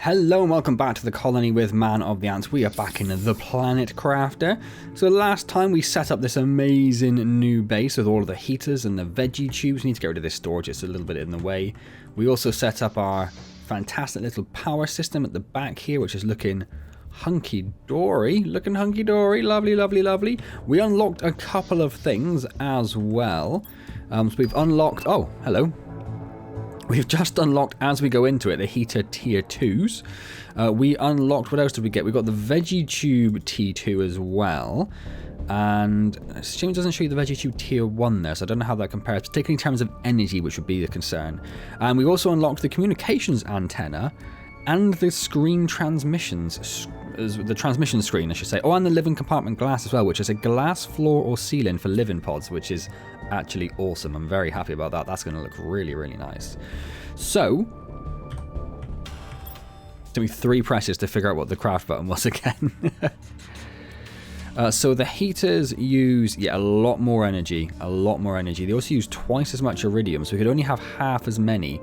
Hello and welcome back to the colony with Man of the Antz. We are back in the Planet Crafter. So last time we set up this amazing new base with all of the heaters and the veggie tubes. We need to get rid of this storage, it's a little bit in the way. We also set up our fantastic little power system at the back here, which is looking hunky-dory. Lovely, lovely, lovely. We unlocked a couple of things as well. So we've unlocked... Oh, hello. We've just unlocked, as we go into it, the heater tier 2s. We unlocked, what else did we get? We got the veggie tube T2 as well. And it's a shame it doesn't show you the veggie tube tier 1 there, so I don't know how that compares, particularly in terms of energy, which would be the concern. And we also unlocked the communications antenna and the screen transmissions, the transmission screen, I should say. Oh, and the living compartment glass as well, which is a glass floor or ceiling for living pods, which is actually awesome. I'm very happy about that. That's going to look really, really nice. So, it took me 3 presses to figure out what the craft button was again. So the heaters use, a lot more energy. They also use twice as much iridium, so we could only have half as many.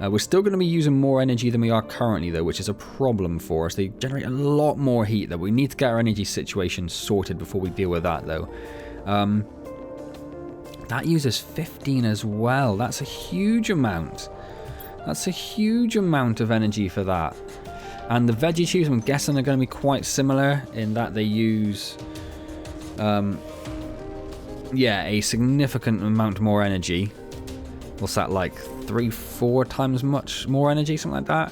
We're still going to be using more energy than we are currently, though, which is a problem for us. They generate a lot more heat, though. We need to get our energy situation sorted before we deal with that, though. That uses 15 as well. That's a huge amount. That's a huge amount of energy for that. And the veggie tubes, I'm guessing, are going to be quite similar in that they use... a significant amount more energy. What's that, like 3-4 times much more energy, something like that?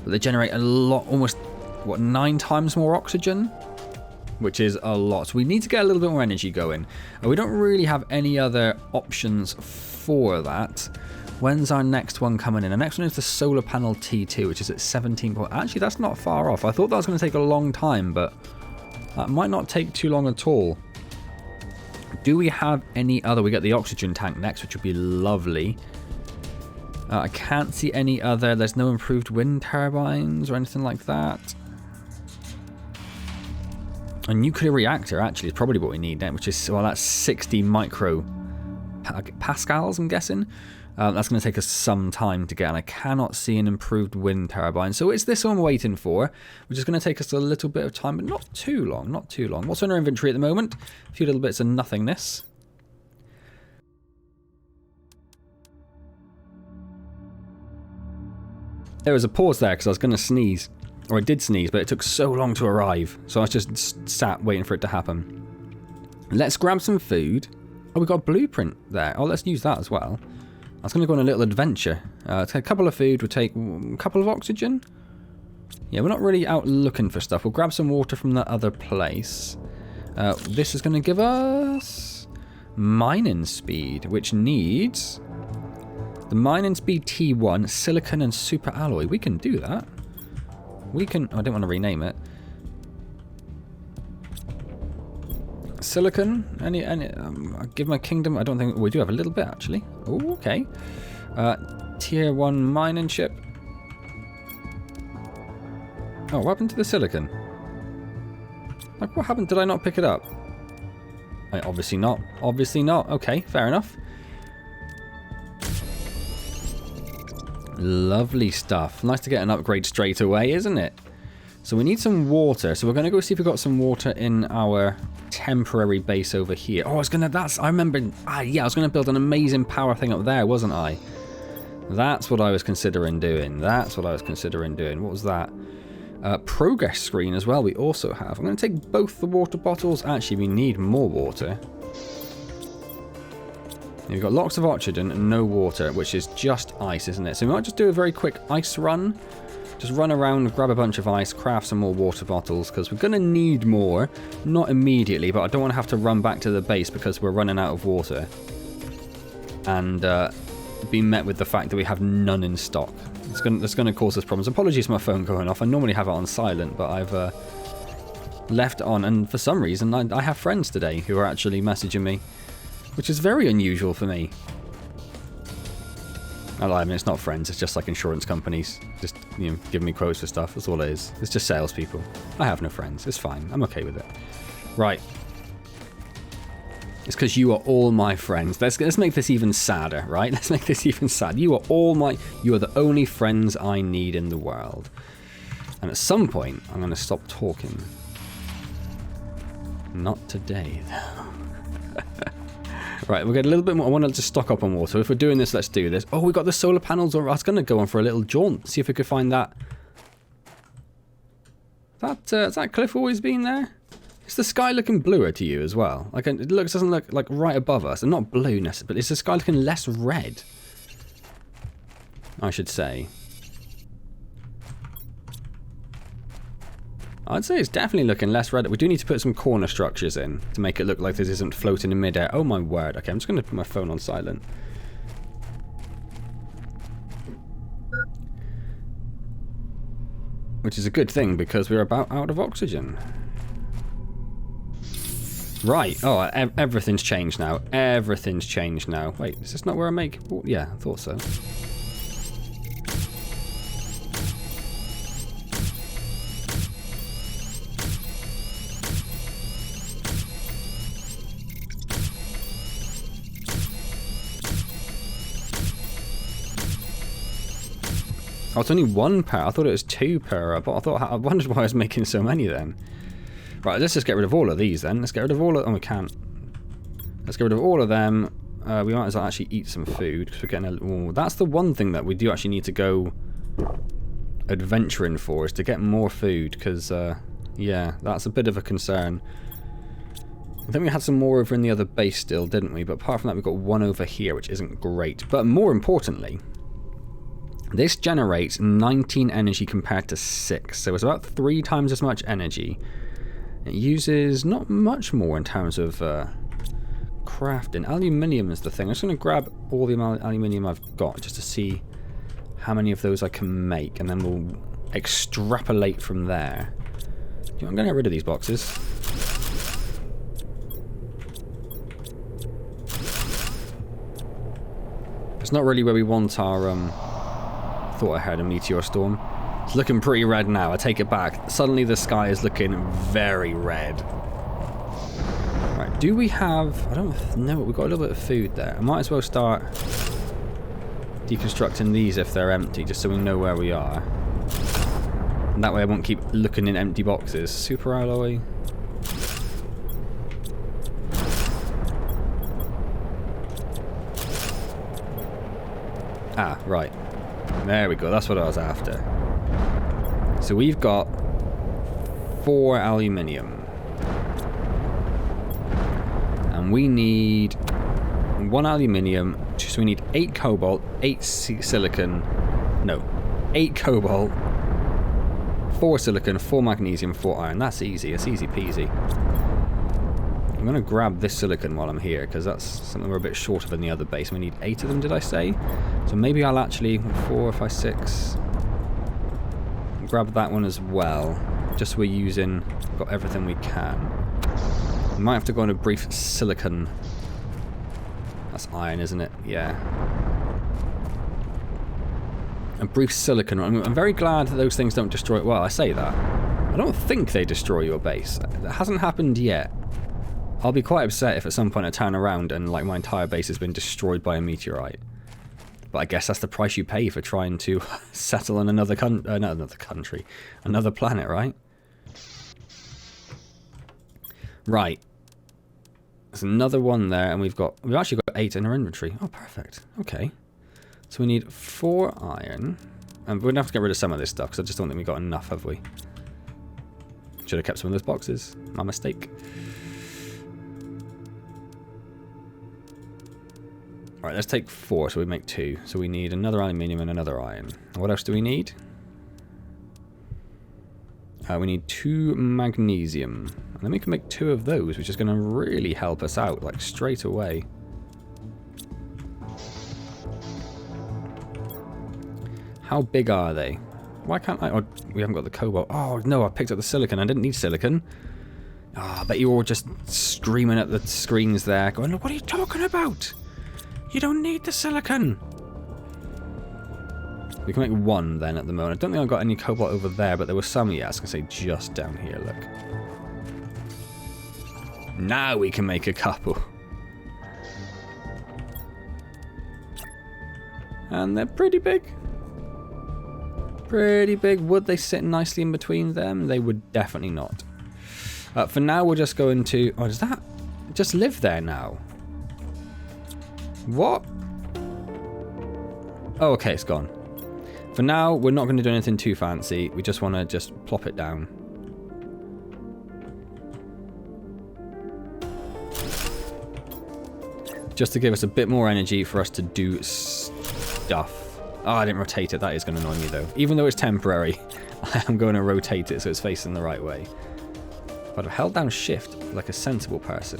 But they generate a lot, almost, 9 times more oxygen? Which is a lot. So we need to get a little bit more energy going. And we don't really have any other options for that. When's our next one coming in? The next one is the solar panel T2, which is at 17. Actually, that's not far off. I thought that was going to take a long time, but that might not take too long at all. Do we have any other? We got the oxygen tank next, which would be lovely. I can't see any other. There's no improved wind turbines or anything like that. A nuclear reactor, actually, is probably what we need then, which is, well, that's 60 micro pascals, I'm guessing. That's going to take us some time to get, and I cannot see an improved wind turbine. So it's this one we're waiting for, which is going to take us a little bit of time, but not too long, not too long. What's in our inventory at the moment? A few little bits of nothingness. There was a pause there because I was going to sneeze. Or I did sneeze, but it took so long to arrive. So I was just sat waiting for it to happen. Let's grab some food. Oh, we got a blueprint there. Oh, let's use that as well. I was going to go on a little adventure. Take a couple of food, we'll take a couple of oxygen. Yeah, we're not really out looking for stuff. We'll grab some water from that other place. This is going to give us mining speed, which needs the mining speed T1, silicon and super alloy. We can do that. We can... Oh, I didn't want to rename it. Silicon? Give my kingdom... I don't think... We do have a little bit, actually. Oh, okay. Tier 1 mining ship. Oh, what happened to the silicon? Like, what happened? Did I not pick it up? Obviously not. Obviously not. Okay, fair enough. Lovely stuff. Nice to get an upgrade straight away, isn't it? So we need some water. So we're going to go see if we've got some water in our temporary base over here. Oh, I was going to... I remember... I was going to build an amazing power thing up there, wasn't I? That's what I was considering doing. What was that? Progress screen as well we also have. I'm going to take both the water bottles. Actually, we need more water. We've got lots of oxygen and no water, which is just ice, isn't it? So we might just do a very quick ice run. Just run around, grab a bunch of ice, craft some more water bottles, because we're going to need more. Not immediately, but I don't want to have to run back to the base because we're running out of water. And be met with the fact that we have none in stock. That's going to cause us problems. Apologies for my phone going off. I normally have it on silent, but I've left it on. And for some reason, I have friends today who are actually messaging me, which is very unusual for me. I mean, it's not friends, it's just like insurance companies. Just, giving me quotes for stuff. That's all it is. It's just salespeople. I have no friends. It's fine. I'm okay with it. Right. It's because you are all my friends. Let's make this even sadder, right? Let's make this even sad. You are the only friends I need in the world. And at some point, I'm going to stop talking. Not today, though. Right, we'll get a little bit more. I want to just stock up on water. If we're doing this, let's do this. Oh, we got the solar panels. I was going to go on for a little jaunt. See if we could find that. Has that cliff always been there? Is the sky looking bluer to you as well? Like it doesn't look like right above us, and not blue necessarily, but is the sky looking less red? I should say. I'd say it's definitely looking less red. We do need to put some corner structures in to make it look like this isn't floating in midair. Oh my word. Okay, I'm just going to put my phone on silent. Which is a good thing because we're about out of oxygen. Right. Oh, everything's changed now. Everything's changed now. Wait, is this not where I make... Oh, yeah, I thought so. Oh, it's only one per. I thought it was two per. I wondered why I was making so many then. Right, let's just get rid of all of these then. Let's get rid of all of... Oh, we can't. Let's get rid of all of them. We might as well actually eat some food because we're getting a... Oh, that's the one thing that we do actually need to go adventuring for, is to get more food because, yeah, that's a bit of a concern. I think we had some more over in the other base still, didn't we? But apart from that, we've got one over here, which isn't great. But more importantly... This generates 19 energy compared to 6, so it's about 3 times as much energy. It uses not much more in terms of crafting. Aluminium is the thing. I'm just going to grab all the aluminium I've got just to see how many of those I can make, and then we'll extrapolate from there. I'm going to get rid of these boxes. It's not really where we want our... Thought I had a meteor storm. It's looking pretty red now. I take it back. Suddenly the sky is looking very red. Right, do we have... I don't know. We've got a little bit of food there. I might as well start deconstructing these if they're empty, just so we know where we are. And that way I won't keep looking in empty boxes. Super alloy. Ah, right. There we go, that's what I was after. So we've got 4 aluminium. And we need 1 aluminium, so we need 8 cobalt, 8 silicon, no, 8 cobalt, 4 silicon, 4 magnesium, 4 iron. That's easy, it's easy peasy. I'm going to grab this silicon while I'm here, because that's something we're a bit short of in the other base. We need 8 of them, did I say? So maybe I'll actually, 4, 5, 6, grab that one as well. Just so we're using, got everything we can. We might have to go on a brief silicon. That's iron, isn't it? Yeah. A brief silicon. I'm very glad that those things don't destroy... Well, I say that. I don't think they destroy your base. That hasn't happened yet. I'll be quite upset if at some point I turn around and like my entire base has been destroyed by a meteorite. But I guess that's the price you pay for trying to settle on another another planet, right? Right. There's another one there, and we've actually got 8 in our inventory. Oh, perfect. Okay. So we need 4 iron, and we're gonna have to get rid of some of this stuff because I just don't think we got enough, have we? Should have kept some of those boxes. My mistake. Alright, let's take 4, so we make 2. So we need another aluminium and another iron. What else do we need? We need 2 magnesium. And then we can make 2 of those, which is going to really help us out, like, straight away. How big are they? Why can't I... Oh, we haven't got the cobalt. Oh, no, I picked up the silicon. I didn't need silicon. Ah, I bet you're all just screaming at the screens there, going, what are you talking about? You don't need the silicon. We can make 1 then at the moment. I don't think I've got any cobalt over there, but there was some, yeah, I was going to say just down here, look. Now we can make a couple. And they're pretty big. Pretty big. Would they sit nicely in between them? They would definitely not. For now, we're just going to... Oh, does that just live there now? What? Oh, okay, it's gone. For now, we're not going to do anything too fancy. We just want to just plop it down. Just to give us a bit more energy for us to do stuff. Oh, I didn't rotate it. That is going to annoy me, though. Even though it's temporary, I am going to rotate it so it's facing the right way. But I've held down shift like a sensible person.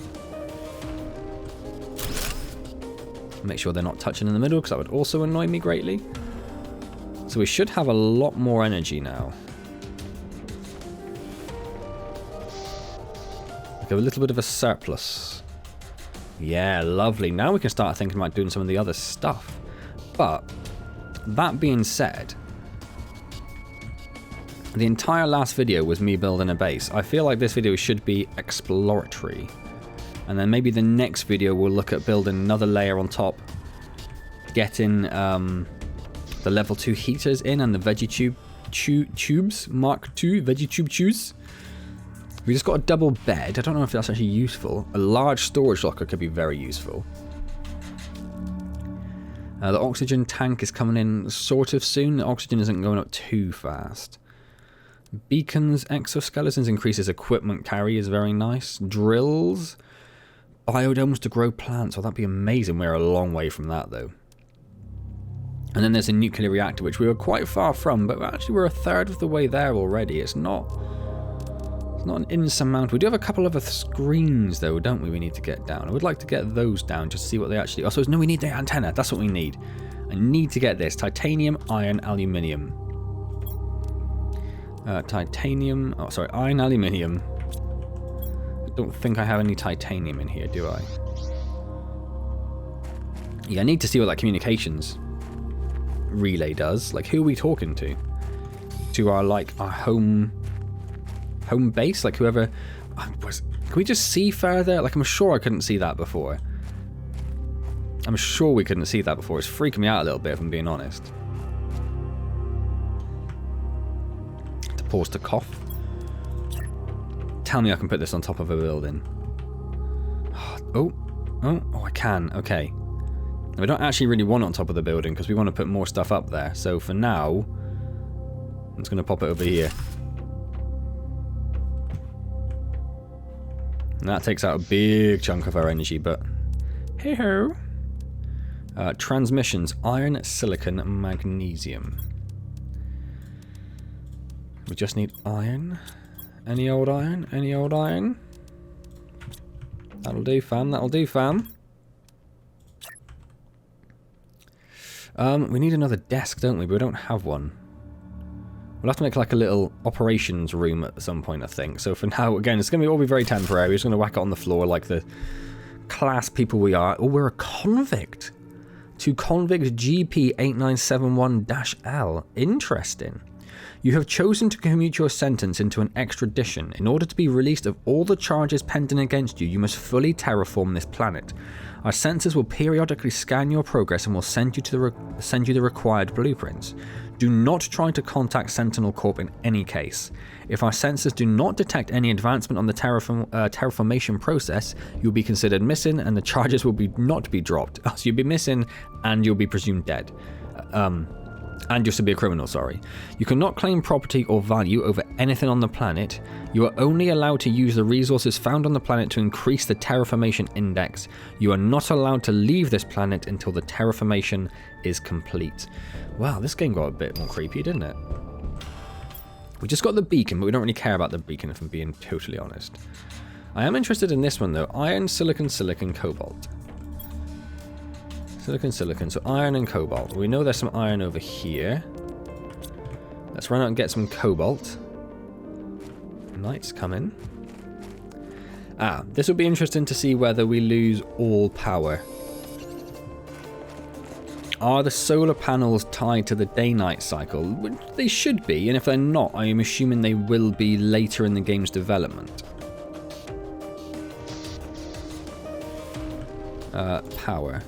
Make sure they're not touching in the middle, because that would also annoy me greatly. So we should have a lot more energy now. Like a little bit of a surplus. Yeah, lovely. Now we can start thinking about doing some of the other stuff. But, that being said, the entire last video was me building a base. I feel like this video should be exploratory. And then maybe the next video we'll look at building another layer on top. Getting the level 2 heaters in and the veggie tubes. Mark II veggie tube tubes. We just got a double bed. I don't know if that's actually useful. A large storage locker could be very useful. The oxygen tank is coming in sort of soon. The oxygen isn't going up too fast. Beacons, exoskeletons increases equipment carry is very nice. Drills. Biodomes to grow plants. Oh, that'd be amazing. We're a long way from that, though. And then there's a nuclear reactor, which we were quite far from, but actually we're a third of the way there already. It's not an insurmountable. We do have a couple of screens, though, don't we? We need to get down. I would like to get those down just to see what they actually... Oh, so no, we need the antenna. That's what we need. I need to get this. Titanium, iron, aluminium. Titanium... Oh, sorry. Iron, aluminium. I don't think I have any titanium in here, do I? Yeah, I need to see what that communications relay does. Like, who are we talking to? To our, like, our home base? Like, whoever... Can we just see further? Like, I'm sure I couldn't see that before. I'm sure we couldn't see that before. It's freaking me out a little bit, if I'm being honest. To pause to cough. Tell me I can put this on top of a building. Oh, I can. Okay. We don't actually really want it on top of the building because we want to put more stuff up there. So for now, I'm just going to pop it over here. And that takes out a big chunk of our energy, but hey-ho. Transmissions, iron, silicon, magnesium. We just need iron. Any old iron? Any old iron? That'll do, fam. That'll do, fam. We need another desk, don't we? But we don't have one. We'll have to make like a little operations room at some point, I think. So for now, again, it's going to all be very temporary. We're just going to whack it on the floor like the class people we are. Oh, we're a convict. To convict GP8971-L. Interesting. You have chosen to commute your sentence into an extradition. In order to be released of all the charges pending against you, you must fully terraform this planet. Our sensors will periodically scan your progress and will send you the required blueprints. Do not try to contact Sentinel Corp in any case. If our sensors do not detect any advancement on the terraformation process, you'll be considered missing and the charges will not be dropped. So you'll be missing and you'll be presumed dead. And you'll still be a criminal, sorry. You cannot claim property or value over anything on the planet. You are only allowed to use the resources found on the planet to increase the terraformation index. You are not allowed to leave this planet until the terraformation is complete. Wow, this game got a bit more creepy, didn't it? We just got the beacon, but we don't really care about the beacon if I'm being totally honest. I am interested in this one though. Iron, silicon, silicon, cobalt. Silicon, silicon. So iron and cobalt. We know there's some iron over here. Let's run out and get some cobalt. Night's coming. This will be interesting to see whether we lose all power. Are the solar panels tied to the day-night cycle? They should be, and if they're not, I am assuming they will be later in the game's development. Power.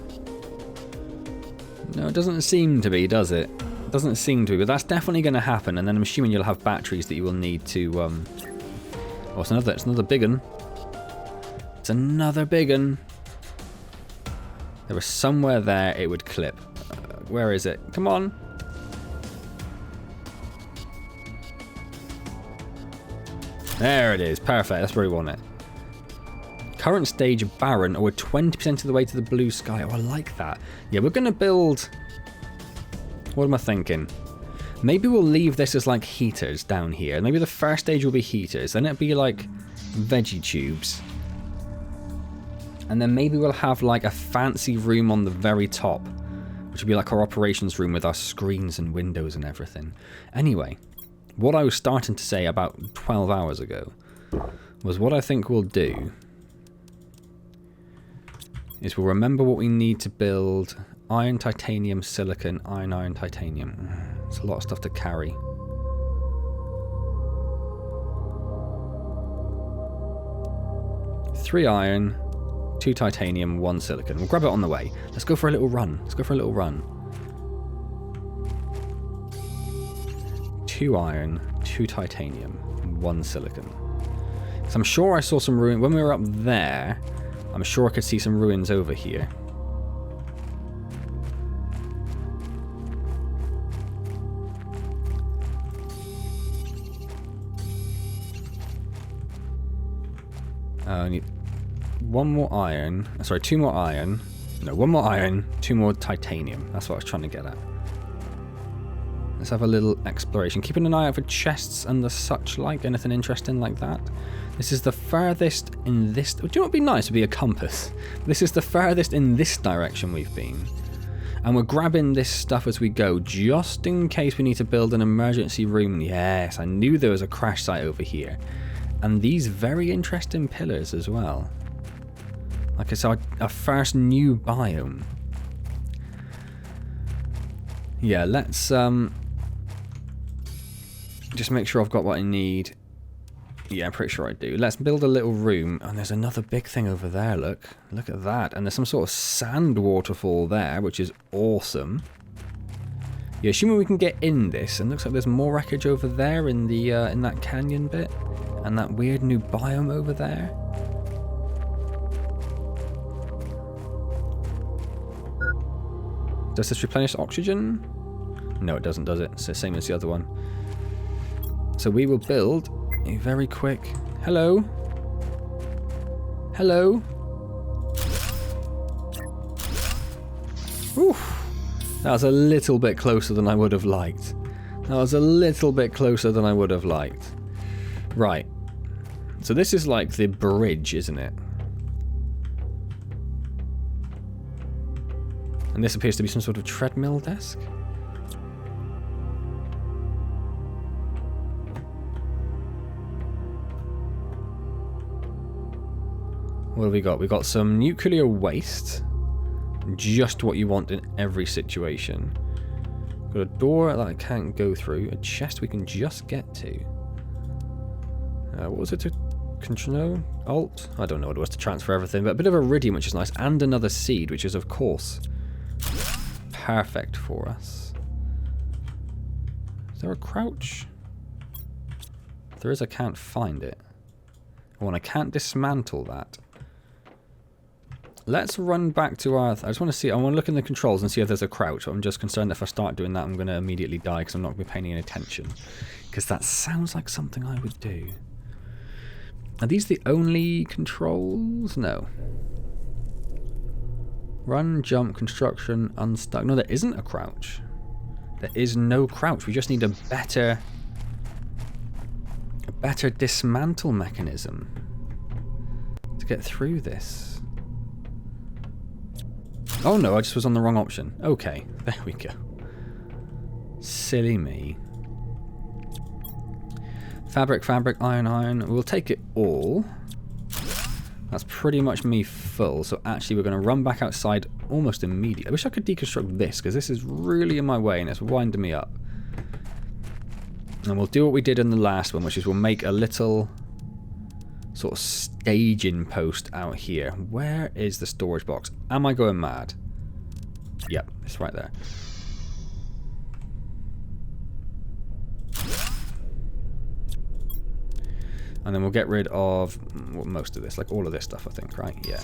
No, it doesn't seem to be, does it? It doesn't seem to be, but that's definitely going to happen, and then I'm assuming you'll have batteries that you will need to, oh, it's another big one. It's another big one. There was somewhere there it would clip. Where is it? Come on. There it is. Perfect. That's where we want it. Current stage barren. Oh, we're 20% of the way to the blue sky. Oh, I like that. Yeah, we're going to build... What am I thinking? Maybe we'll leave this as like heaters down here. Maybe the first stage will be heaters. Then it'll be like veggie tubes. And then maybe we'll have like a fancy room on the very top, which will be like our operations room with our screens and windows and everything. Anyway, what I was starting to say about 12 hours ago was what I think we'll do is we'll remember what we need to build. Iron, titanium, silicon, iron, titanium. It's a lot of stuff to carry. Three iron, 2 titanium, 1 silicon. We'll grab it on the way. Let's go for a little run. Let's go for a little run. 2 iron, 2 titanium, 1 silicon. So I'm sure I saw some ruin when we were up there. I'm sure I could see some ruins over here. I need 1 more iron. Sorry, 2 more iron. No, 1 more iron, 2 more titanium. That's what I was trying to get at. Let's have a little exploration. Keeping an eye out for chests and the such like. Anything interesting like that. This is the furthest in this... Do you know what would be nice? Would be a compass. This is the furthest in this direction we've been. And we're grabbing this stuff as we go, just in case we need to build an emergency room. Yes, I knew there was a crash site over here. And these very interesting pillars as well. Like it's our first new biome. Yeah, let's just make sure I've got what I need. Yeah, I'm pretty sure I do. Let's build a little room. And there's another big thing over there, look. Look at that. And there's some sort of sand waterfall there, which is awesome. Yeah, assuming we can get in this. And looks like there's more wreckage over there in the in that canyon bit. And that weird new biome over there. Does this replenish oxygen? No, it doesn't, does it? It's the same as the other one. So we will build a very quick... Hello? Hello? Oof. That was a little bit closer than I would have liked. That was a little bit closer than I would have liked. Right. So this is like the bridge, isn't it? And this appears to be some sort of treadmill desk. What have we got? We've got some nuclear waste. Just what you want in every situation. Got a door that I can't go through. A chest we can just get to. What was it to control? Alt? I don't know what it was to transfer everything, but a bit of iridium, which is nice, and another seed, which is, of course, perfect for us. Is there a crouch? If there is, I can't find it. Oh, and I can't dismantle that. Let's run back to our... I just want to see... I want to look in the controls and see if there's a crouch. I'm just concerned that if I start doing that, I'm going to immediately die because I'm not going to be paying any attention. Because that sounds like something I would do. Are these the only controls? No. Run, jump, construction, unstuck. No, there isn't a crouch. There is no crouch. We just need a better dismantle mechanism to get through this. Oh no, I just was on the wrong option. Okay, there we go. Silly me. Fabric, iron. We'll take it all. That's pretty much me full. So actually we're going to run back outside almost immediately. I wish I could deconstruct this because this is really in my way and it's winding me up. And we'll do what we did in the last one, which is we'll make a little sort of staging post out here. Where is the storage box? Am I going mad? Yep, it's right there. And then we'll get rid of most of this, like all of this stuff, I think, right? Yeah.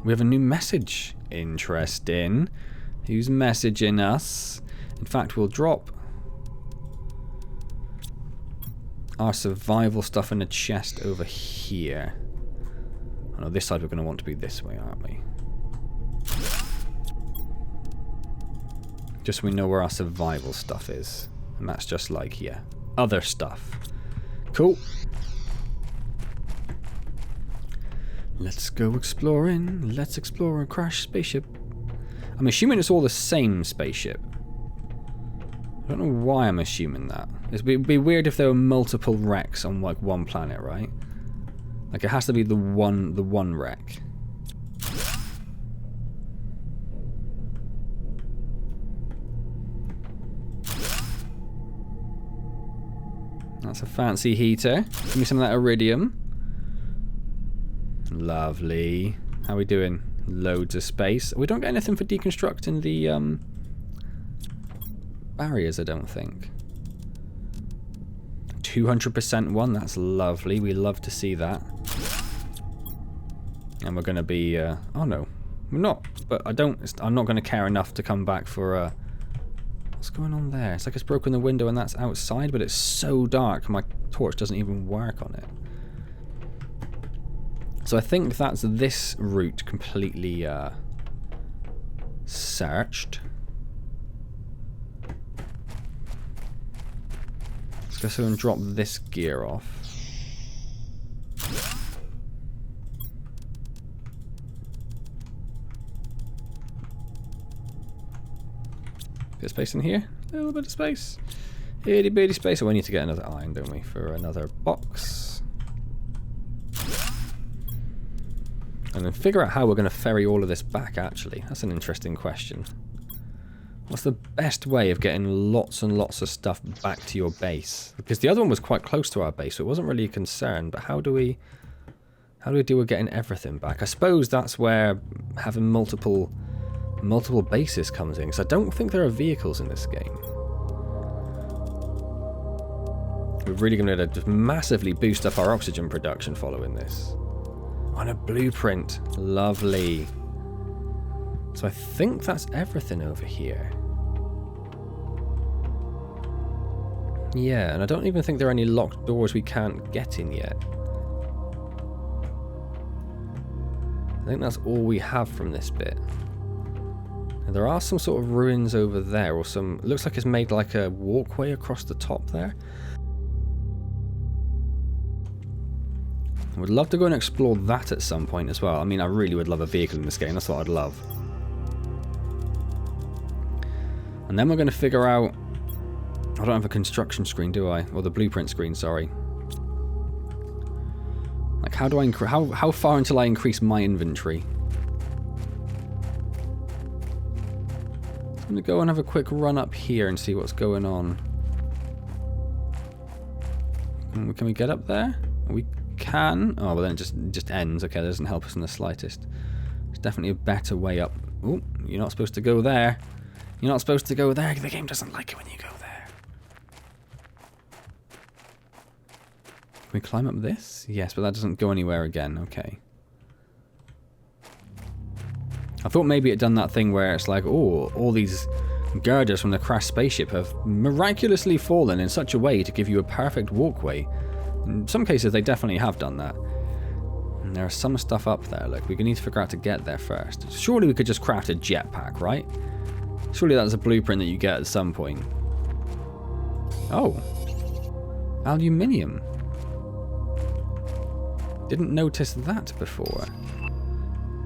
We have a new message. Interesting. Who's messaging us? In fact, we'll drop our survival stuff in a chest over here. I know this side we're going to want to be this way, aren't we? Just so we know where our survival stuff is. And that's just like, yeah, other stuff. Cool. Let's go exploring. Let's explore a crashed spaceship. I'm assuming it's all the same spaceship. I don't know why I'm assuming that. It'd be weird if there were multiple wrecks on like one planet, right? Like it has to be the one wreck. That's a fancy heater. Give me some of that iridium. Lovely. How are we doing? Loads of space. We don't get anything for deconstructing the barriers, I don't think. 200% one. That's lovely. We love to see that. And we're going to be... oh no, we're not. But I'm not going to care enough to come back for... what's going on there? It's like it's broken the window and that's outside, but it's so dark my torch doesn't even work on it. So I think that's this route completely searched. Let's go through and drop this gear off. Bit of space in here. A little bit of space. Itty bitty space. Oh, we need to get another iron, don't we, for another box. And then figure out how we're going to ferry all of this back, actually. That's an interesting question. What's the best way of getting lots and lots of stuff back to your base? Because the other one was quite close to our base, so it wasn't really a concern. But how do we deal with getting everything back? I suppose that's where having multiple bases comes in. Because I don't think there are vehicles in this game. We're really going to just massively boost up our oxygen production following this. On a blueprint. Lovely. So I think that's everything over here. Yeah, and I don't even think there are any locked doors we can't get in yet. I think that's all we have from this bit. And there are some sort of ruins over there, or some... It looks like it's made like a walkway across the top there. I would love to go and explore that at some point as well. I mean, I really would love a vehicle in this game. That's what I'd love. And then we're going to figure out... I don't have a construction screen, do I? Or the blueprint screen, sorry. Like, how do I... How far until I increase my inventory? I'm going to go and have a quick run up here and see what's going on. Can we get up there? We can. Oh, well then it just ends. Okay, that doesn't help us in the slightest. There's definitely a better way up. Oh, you're not supposed to go there. You're not supposed to go there. The game doesn't like it when you go there. Can we climb up this? Yes, but that doesn't go anywhere again. Okay. I thought maybe it done that thing where it's like, oh, all these girders from the crashed spaceship have miraculously fallen in such a way to give you a perfect walkway. In some cases, they definitely have done that. And there is some stuff up there. Look, we need to figure out how to get there first. Surely we could just craft a jetpack, right? Surely that's a blueprint that you get at some point. Oh. Aluminium. Didn't notice that before.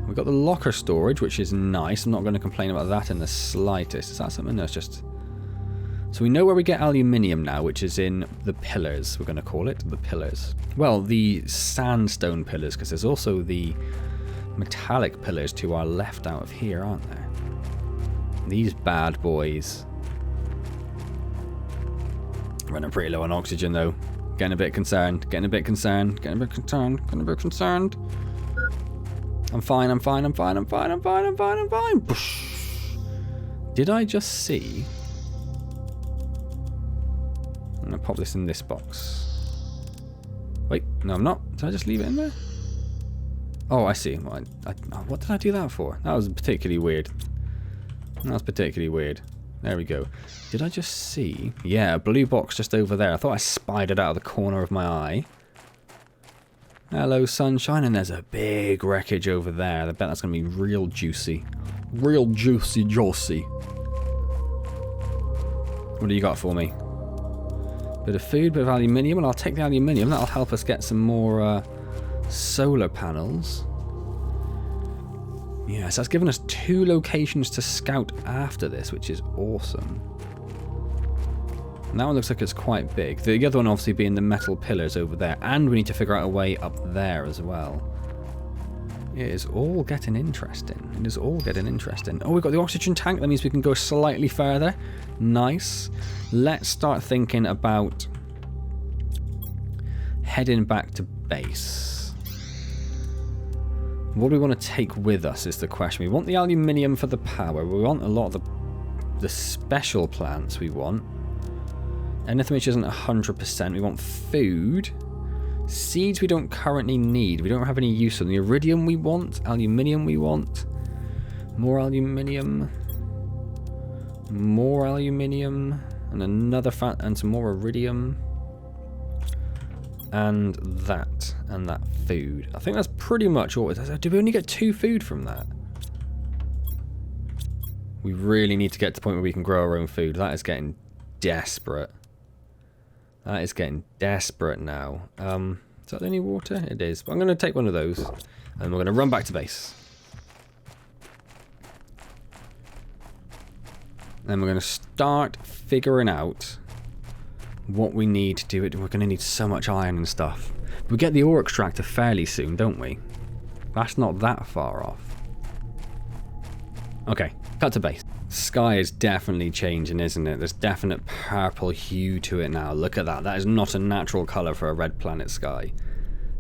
We've got the locker storage, which is nice. I'm not going to complain about that in the slightest. Is that something that's just... So we know where we get aluminium now, which is in the pillars. We're going to call it the pillars. Well, the sandstone pillars, because there's also the metallic pillars to our left out of here, aren't there? These bad boys. Running pretty low on oxygen, though. Getting a bit concerned. Getting a bit concerned. Getting a bit concerned. Getting a bit concerned. I'm fine. I'm fine. I'm fine. I'm fine. I'm fine. I'm fine. I'm fine. Did I just see... I'm going to pop this in this box. Wait, no I'm not. Did I just leave it in there? Oh, I see. Well, what did I do that for? That was particularly weird. That was particularly weird. There we go. Did I just see... Yeah, a blue box just over there. I thought I spied it out of the corner of my eye. Hello, sunshine. And there's a big wreckage over there. I bet that's going to be real juicy. Real juicy, juicy. What do you got for me? Bit of food, bit of aluminium. Well, I'll take the aluminium. That'll help us get some more solar panels. Yes, that's given us 2 locations to scout after this, which is awesome. And that one looks like it's quite big. The other one obviously being the metal pillars over there. And we need to figure out a way up there as well. It is all getting interesting. It is all getting interesting. Oh, we've got the oxygen tank. That means we can go slightly further. Nice. Let's start thinking about heading back to base. What do we want to take with us is the question. We want the aluminium for the power. We want a lot of the special plants we want. Anything which isn't 100%. We want food. Seeds we don't currently need. We don't have any use of them. The iridium we want. Aluminium we want. More aluminium. More aluminium. And another and some more iridium. And that. And that food. I think that's pretty much all it is. Do we only get 2 food from that? We really need to get to the point where we can grow our own food. That is getting desperate. That is getting desperate now. Is that any water? It is. But I'm going to take one of those. And we're going to run back to base. Then we're going to start figuring out what we need to do. We're going to need so much iron and stuff. We get the ore extractor fairly soon, don't we? That's not that far off. Okay, cut to base. Sky is definitely changing, isn't it? There's definite purple hue to it now. Look at that. That is not a natural colour for a red planet sky.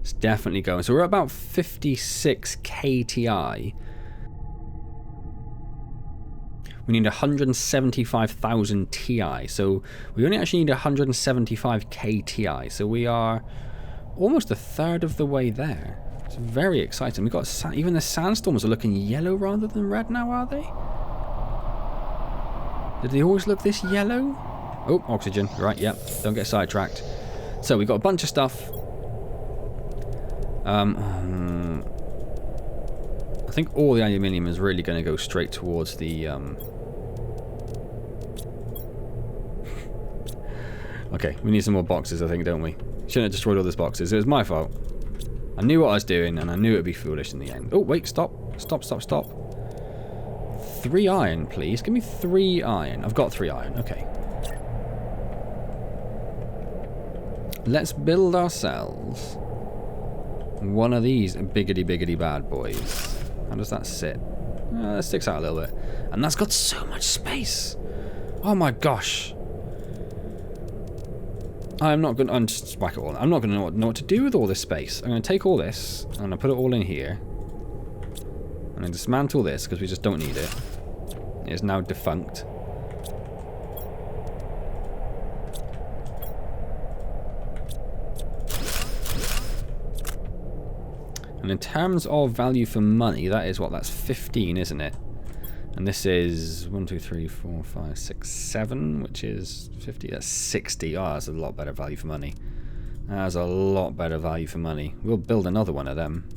It's definitely going. So we're at about 56 kTi. We need 175,000 Ti. So we only actually need 175 kTi. So we are almost a third of the way there. It's very exciting. We've got even the sandstorms are looking yellow rather than red now, are they? Did they always look this yellow? Oh, oxygen. Right, yep. Don't get sidetracked. So we've got a bunch of stuff. I think all the aluminium is really going to go straight towards the... Okay, we need some more boxes, I think, don't we? Shouldn't have destroyed all these boxes. It was my fault. I knew what I was doing, and I knew it would be foolish in the end. Oh, wait, stop. Stop, stop, stop. 3 iron, please. Give me 3 iron. I've got 3 iron. Okay. Let's build ourselves one of these biggity bad boys. How does that sit? That sticks out a little bit. And that's got so much space. Oh my gosh. I'm not going to just whack it all. I'm not going to know what to do with all this space. I'm going to take all this and I'm going to put it all in here. And then dismantle this because we just don't need it. It is now defunct. And in terms of value for money, that is what? That's 15, isn't it? And this is 1, 2, 3, 4, 5, 6, 7, which is 50. That's 60. Oh, that's a lot better value for money. That's a lot better value for money. We'll build another one of them.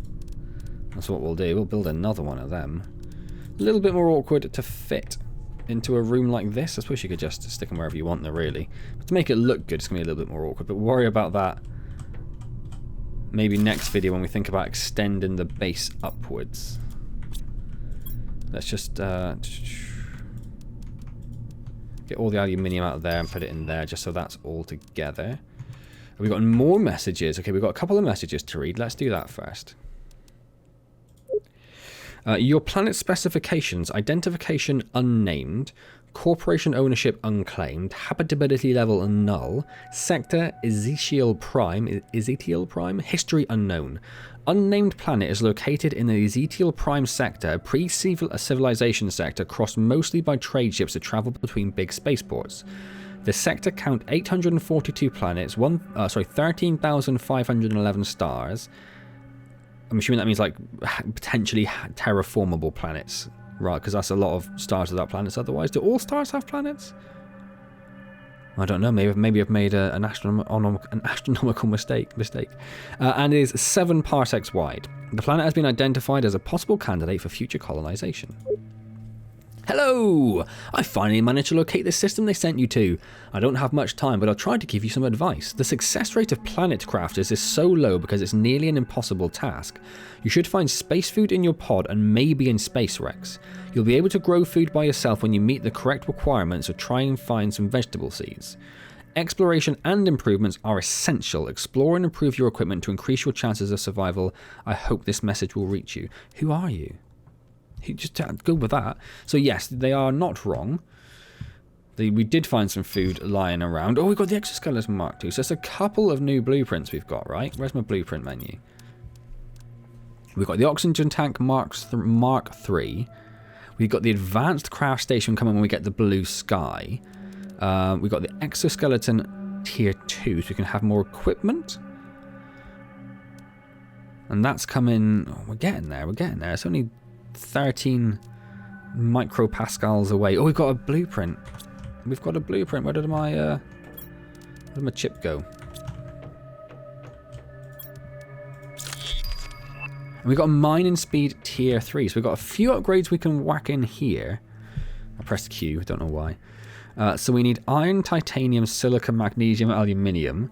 That's what we'll do. We'll build another one of them. A little bit more awkward to fit into a room like this. I suppose you could just stick them wherever you want there, really. But to make it look good, it's going to be a little bit more awkward. But worry about that maybe next video when we think about extending the base upwards. Let's just get all the aluminium out of there and put it in there just so that's all together. We've got more messages. Okay, we've got a couple of messages to read. Let's do that first. Your planet specifications, identification unnamed, Corporation ownership unclaimed. Habitability level null. Sector Ezekiel Prime. History unknown. Unnamed planet is located in the Ezekiel Prime sector, a pre-civilization sector crossed mostly by trade ships that travel between big spaceports. The sector count 842 planets, 13,511 stars. I'm assuming that means like potentially terraformable planets, right? Because that's a lot of stars without planets otherwise. Do all stars have planets? I don't know. Maybe I've made an astronomical mistake. And is 7 parsecs wide. The planet has been identified as a possible candidate for future colonization. Hello! I finally managed to locate this system they sent you to. I don't have much time, but I'll try to give you some advice. The success rate of planet crafters is so low because it's nearly an impossible task. You should find space food in your pod and maybe in space wrecks. You'll be able to grow food by yourself when you meet the correct requirements, so try and find some vegetable seeds. Exploration and improvements are essential. Explore and improve your equipment to increase your chances of survival. I hope this message will reach you. Who are you? Just go with that. So yes, they are not wrong. We did find some food lying around. Oh, we've got the exoskeleton Mark II. So there's a couple of new blueprints we've got, right? Where's my blueprint menu? We've got the oxygen tank Mark III. We've got the advanced craft station coming when we get the blue sky. We've got the exoskeleton tier 2, so we can have more equipment. And that's coming... Oh, we're getting there. It's only 13 micropascals away. Oh, we've got a blueprint. Where did my chip go? And we've got a mining speed tier 3. So we've got a few upgrades we can whack in here. I pressed Q, I don't know why. So we need iron, titanium, silicon, magnesium, aluminium.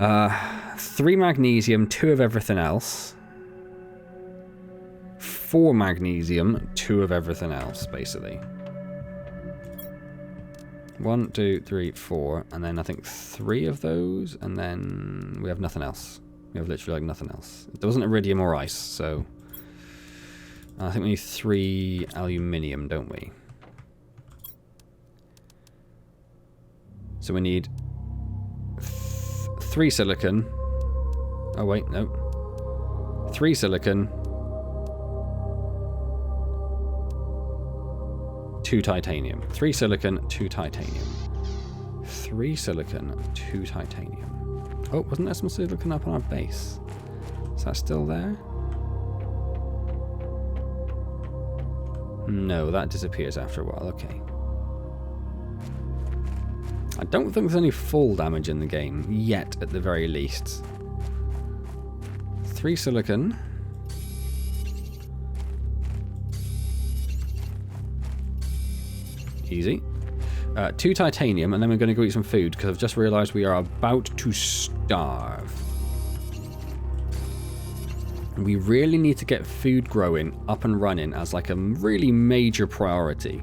3 magnesium, 2 of everything else. 4 magnesium, 2 of everything else, basically. 1, 2, 3, 4, and then I think 3 of those, and then we have nothing else. We have literally like nothing else. There wasn't iridium or ice, so I think we need 3 aluminium, don't we? So we need 3 silicon. Oh wait, no. 3 silicon. 2 titanium. 3 silicon, 2 titanium. 3 silicon, 2 titanium. Oh, wasn't there some silicon up on our base? Is that still there? No, that disappears after a while. Okay. I don't think there's any full damage in the game yet, at the very least. 3 silicon. Easy. 2 titanium, and then we're going to go eat some food, because I've just realised we are about to starve. We really need to get food growing up and running as like a really major priority.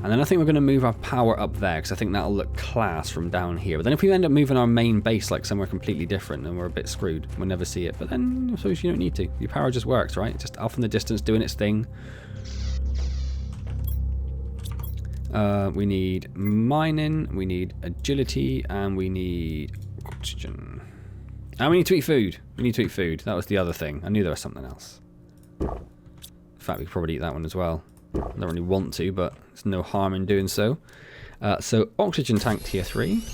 And then I think we're going to move our power up there, because I think that'll look class from down here. But then if we end up moving our main base like somewhere completely different, then we're a bit screwed. We'll never see it. But then I suppose you don't need to. Your power just works, right? Just off in the distance doing its thing. We need mining, we need agility, and we need oxygen. And we need to eat food. That was the other thing. I knew there was something else. In fact, we could probably eat that one as well. I don't really want to, but there's no harm in doing so. So, oxygen tank tier 3.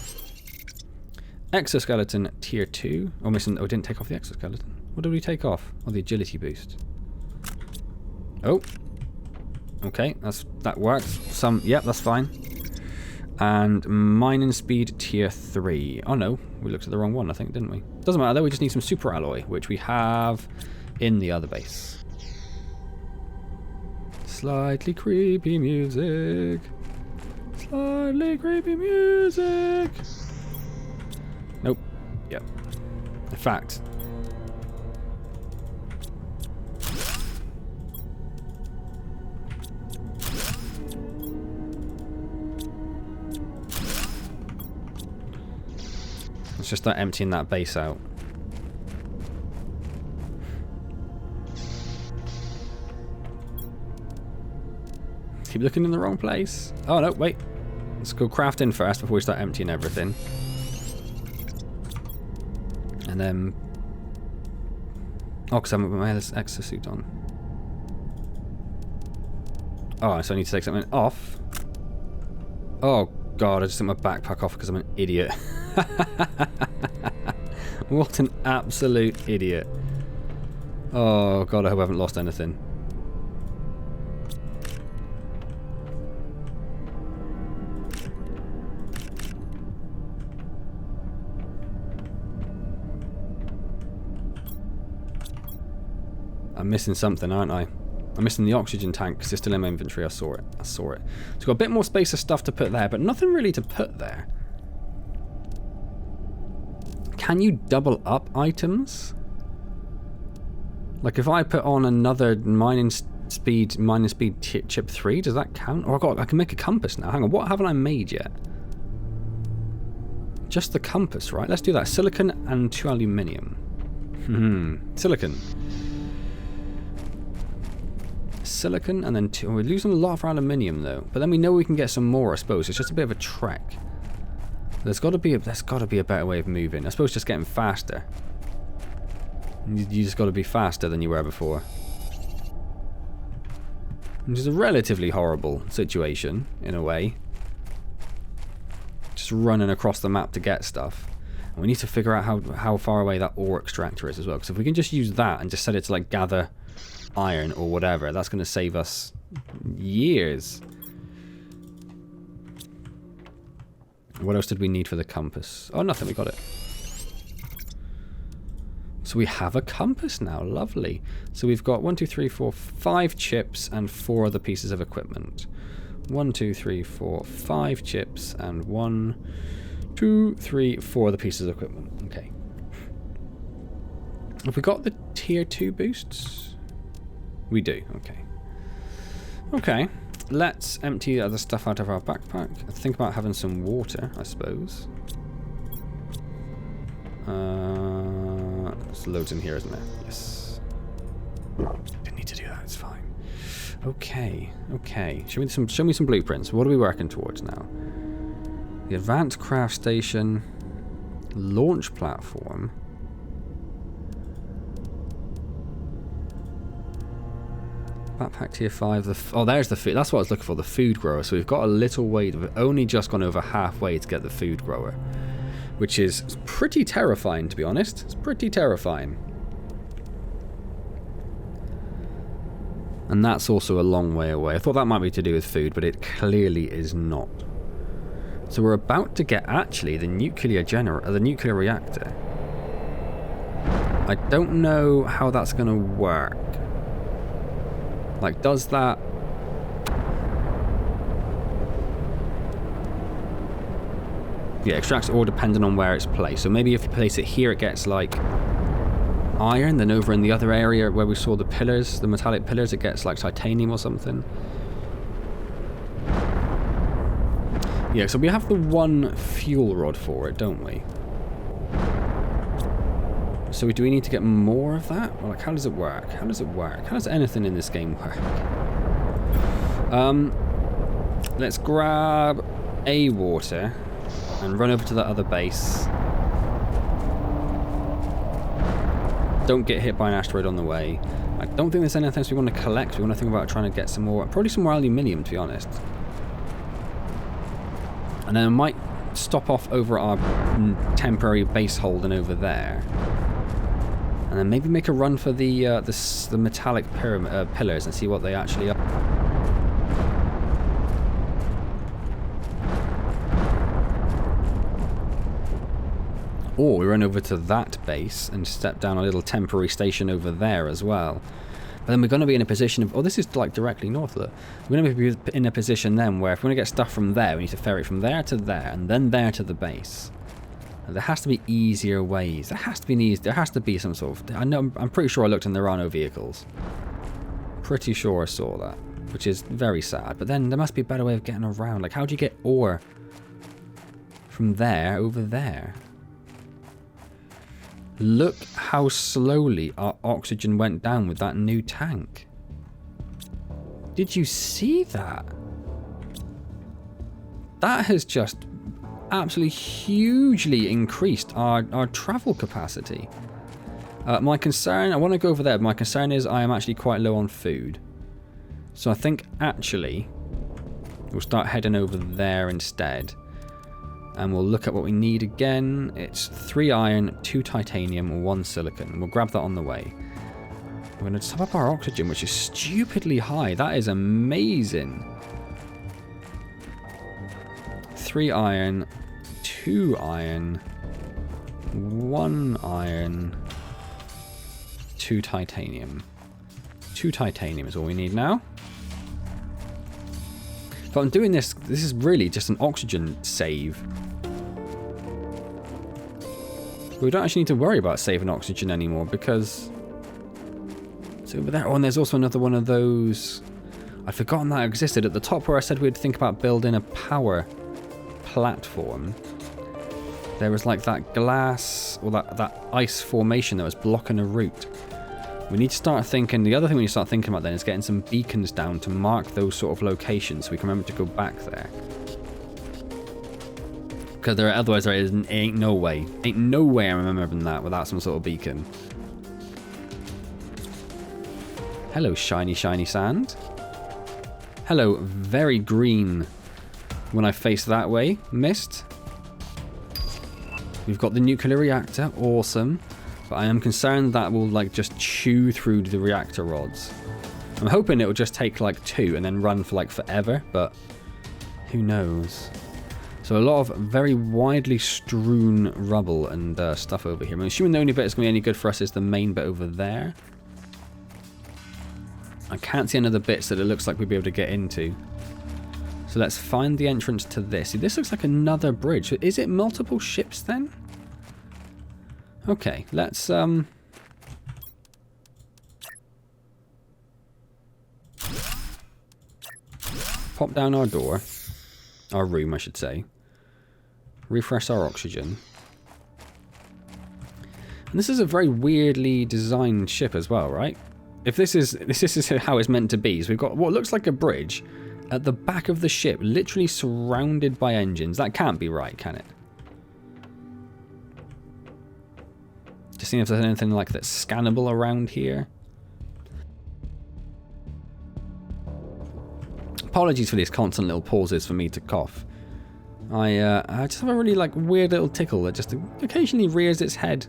Exoskeleton tier 2. Oh, missing. Oh, didn't take off the exoskeleton. What did we take off? Oh, the agility boost. Oh. Okay, that works. Yep, that's fine. And mining speed tier 3. Oh no, we looked at the wrong one, I think, didn't we? Doesn't matter though, we just need some super alloy, which we have in the other base. Slightly creepy music. Slightly creepy music. Nope. Yep. In fact, let's just start emptying that base out. Keep looking in the wrong place. Oh, no, wait. Let's go crafting first before we start emptying everything. And then... Oh, because I haven't put my exosuit on. Oh, so I need to take something off. Oh, God, I just took my backpack off because I'm an idiot. What an absolute idiot. Oh, God, I hope I haven't lost anything. I'm missing something, aren't I? I'm missing the oxygen tank because it's still in my inventory. I saw it. So we've got a bit more space of stuff to put there, but nothing really to put there. Can you double up items? Like if I put on another mining speed chip 3, does that count? Oh, I can make a compass now. Hang on, what haven't I made yet? Just the compass, right? Let's do that. Silicon and 2 aluminium. Silicon. Silicon and then 2. We're losing a lot of our aluminium though, but then we know we can get some more. I suppose it's just a bit of a trek. There's got to be a better way of moving. I suppose just getting faster. You just got to be faster than you were before, which is a relatively horrible situation in a way. Just running across the map to get stuff. And we need to figure out how far away that ore extractor is as well. Because if we can just use that and just set it to like gather iron or whatever, that's going to save us years. What else did we need for the compass? Oh, nothing, we got it. So we have a compass now, lovely. So we've got 1, 2, 3, 4, 5 chips and 4 other pieces of equipment. 1, 2, 3, 4, 5 chips and 1, 2, 3, 4 other pieces of equipment. Okay. Have we got the tier 2 boosts? We do, okay. Okay, let's empty the other stuff out of our backpack. Think about having some water, I suppose. There's loads in here, isn't there? Yes. Didn't need to do that, it's fine. Okay, okay. Show me some blueprints. What are we working towards now? The advanced craft station, launch platform. Backpack tier 5. Oh, there's the food. That's what I was looking for, the food grower. So we've got a little way. We've only just gone over halfway to get the food grower, which is pretty terrifying, to be honest. It's pretty terrifying. And that's also a long way away. I thought that might be to do with food, but it clearly is not. So we're about to get, actually, the nuclear reactor. I don't know how that's going to work. Like, does that... Yeah, extracts ore depending on where it's placed. So maybe if you place it here, it gets, like, iron. Then over in the other area where we saw the pillars, the metallic pillars, it gets, like, titanium or something. Yeah, so we have the one fuel rod for it, don't we? So do we need to get more of that? Or like, how does it work? How does it work? How does anything in this game work? Let's grab a water and run over to that other base. Don't get hit by an asteroid on the way. I don't think there's anything else we want to collect. We want to think about trying to get some more, probably some more aluminium, to be honest. And then I might stop off over our temporary base holding over there. And then maybe make a run for the metallic pillars and see what they actually are. Or we run over to that base and step down a little temporary station over there as well. But then we're going to be in a position of... Oh, this is like directly north of it. We're going to be in a position then where if we want to get stuff from there, we need to ferry it from there to there and then there to the base. There has to be easier ways. There has to be some sort of... I'm pretty sure I looked and there are no vehicles. Pretty sure I saw that, which is very sad. But then there must be a better way of getting around. Like, how do you get ore from there over there? Look how slowly our oxygen went down with that new tank. Did you see that? That has just absolutely hugely increased our travel capacity. My concern, I want to go over there. My concern is I am actually quite low on food. So I think actually we'll start heading over there instead. And we'll look at what we need again. It's 3 iron, 2 titanium, 1 silicon. We'll grab that on the way. We're going to top up our oxygen, which is stupidly high. That is amazing. 3 iron, 2 iron, 1 iron, 2 titanium. 2 titanium is all we need now. But I'm doing this is really just an oxygen save. We don't actually need to worry about saving oxygen anymore because it's over there. Oh, and there's also another one of those. I'd forgotten that existed at the top where I said we'd think about building a power platform. There was like that glass or that ice formation that was blocking a route. We need to start thinking, the other thing we need to start thinking about then is getting some beacons down to mark those sort of locations so we can remember to go back there. Because otherwise there ain't no way I'm remembering that without some sort of beacon. Hello, shiny, shiny sand. Hello, very green when I face that way. Mist. We've got the nuclear reactor. Awesome. But I am concerned that will like just chew through the reactor rods. I'm hoping it will just take like 2 and then run for like forever, but who knows. So a lot of very widely strewn rubble and stuff over here. I'm assuming the only bit that's going to be any good for us is the main bit over there. I can't see any other bits that it looks like we'd be able to get into. So let's find the entrance to this. See, this looks like another bridge. Is it multiple ships then? Okay, let's pop down our door. Our room, I should say. Refresh our oxygen. And this is a very weirdly designed ship as well, right? If this is how it's meant to be, so we've got what looks like a bridge at the back of the ship, literally surrounded by engines. That can't be right, can it? Just seeing if there's anything like that's scannable around here. Apologies for these constant little pauses for me to cough. I just have a really like weird little tickle that just occasionally rears its head.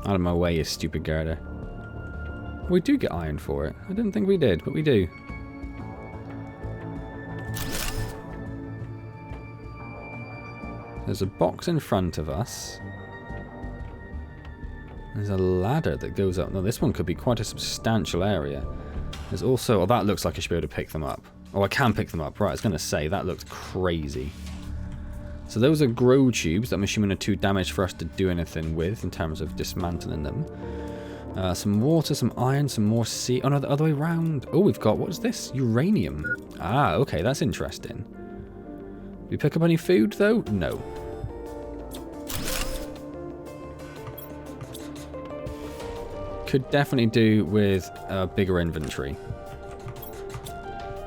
Out of my way, you stupid girder. We do get iron for it. I didn't think we did, but we do. There's a box in front of us. There's a ladder that goes up. Now, this one could be quite a substantial area. There's also... Oh, that looks like I should be able to pick them up. Oh, I can pick them up. Right, I was going to say, that looks crazy. So those are grow tubes that I'm assuming are too damaged for us to do anything with in terms of dismantling them. Some water, some iron, some more sea... Oh, no, the other way around. Oh, we've got... What is this? Uranium. Ah, okay, that's interesting. Did we pick up any food, though? No. Could definitely do with a bigger inventory.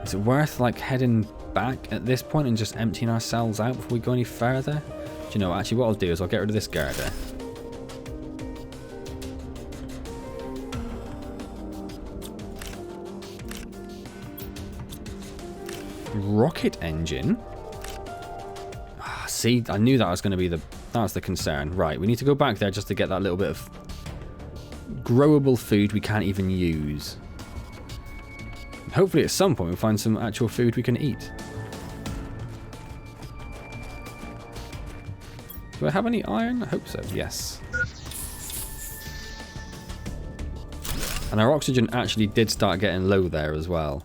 Is it worth, like, heading back at this point and just emptying ourselves out before we go any further? Do you know, actually, what I'll do is I'll get rid of this girder. Rocket engine? Ah, see, I knew that was going to be that was the concern. Right, we need to go back there just to get that little bit of growable food we can't even use. Hopefully at some point we'll find some actual food we can eat. Do I have any iron? I hope so, yes. And our oxygen actually did start getting low there as well.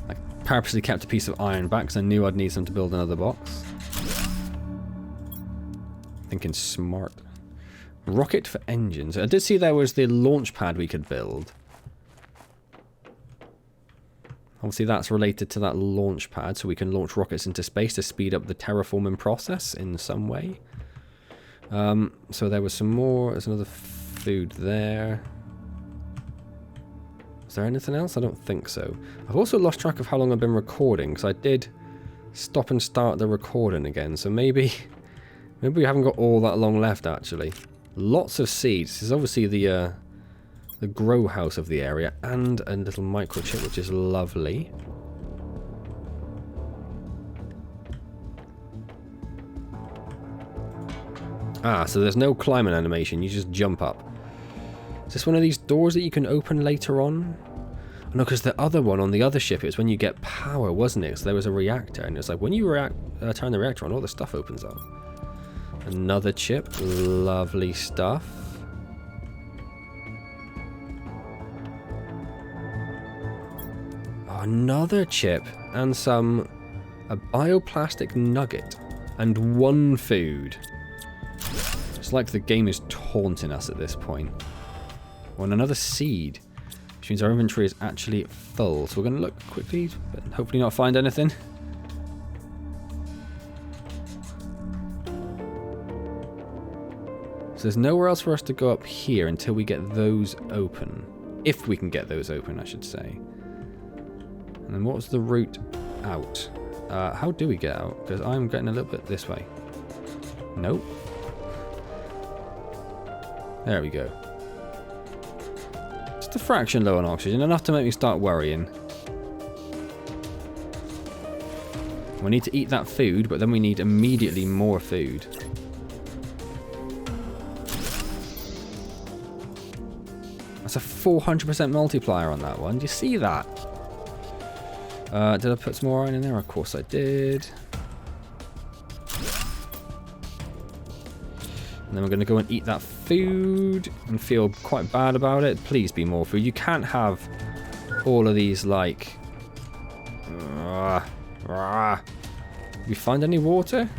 I purposely kept a piece of iron back because I knew I'd need some to build another box. Thinking smart. Rocket for engines. I did see there was the launch pad we could build. Obviously that's related to that launch pad, so we can launch rockets into space to speed up the terraforming process in some way. So there was some more. There's another food there. Is there anything else? I don't think so. I've also lost track of how long I've been recording, because I did stop and start the recording again. So maybe we haven't got all that long left, actually. Lots of seeds. This is obviously the grow house of the area, and a little microchip, which is lovely. Ah, so there's no climbing animation, you just jump up. Is this one of these doors that you can open later on? Oh, no, because the other one on the other ship, it was when you get power, wasn't it? So there was a reactor, and it's like when you turn the reactor on, all the stuff opens up. Another chip, lovely stuff. Oh, another chip, and a bioplastic nugget, and one food. It's like the game is taunting us at this point. Oh, and another seed, which means our inventory is actually full. So we're going to look quickly, but hopefully not find anything. So there's nowhere else for us to go up here until we get those open. If we can get those open, I should say. And then what was the route out? How do we get out? Because I'm getting a little bit this way. Nope. There we go. Just a fraction low on oxygen, enough to make me start worrying. We need to eat that food, but then we need immediately more food. That's a 400% multiplier on that one. Do you see that? Did I put some more iron in there? Of course I did. And then we're going to go and eat that food and feel quite bad about it. Please be more food. You can't have all of these, like... Did we find any water?